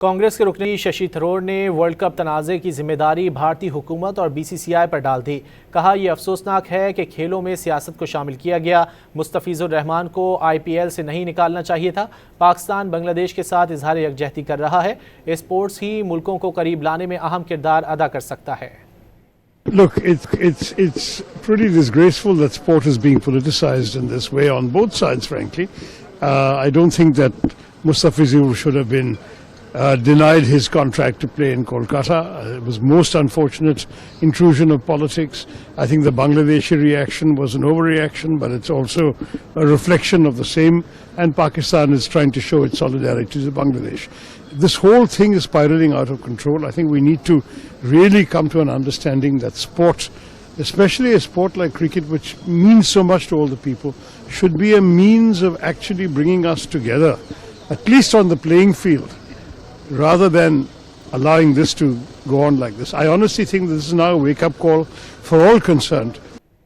कांग्रेस के रुकनी शशि थरोर ने world cup तनाज़े की जिम्मेदारी भारती हुकूमत और BCCI पर डाल दी। कहा यह अफसोसनाक है कि खेलों में सियासत को शामिल किया गया। मुस्तफिजुर रहमान को IPL से नहीं निकालना चाहिए था। पाकिस्तान बांग्लादेश के साथ इजहार यकजहती कर रहा है। स्पोर्ट्स ही मुल्कों को करीब लाने में अहम किरदार अदा कर सकता है। Look, it's pretty disgraceful that sport is being politicized in this way on both sides, frankly. I don't think that Mustafizur should have been denied his contract to play in Kolkata. It was most unfortunate intrusion of politics. I think the Bangladeshi reaction was an overreaction, but it's also a reflection of the same, and Pakistan is trying to show its solidarity to Bangladesh. This whole thing is spiraling out of control. I think we need to really come to an understanding that sport, especially a sport like cricket, which means so much to all the people, should be a means of actually bringing us together, at least on the playing field, rather than allowing this to go on like this. I honestly think this is now a wake-up call for all concerned.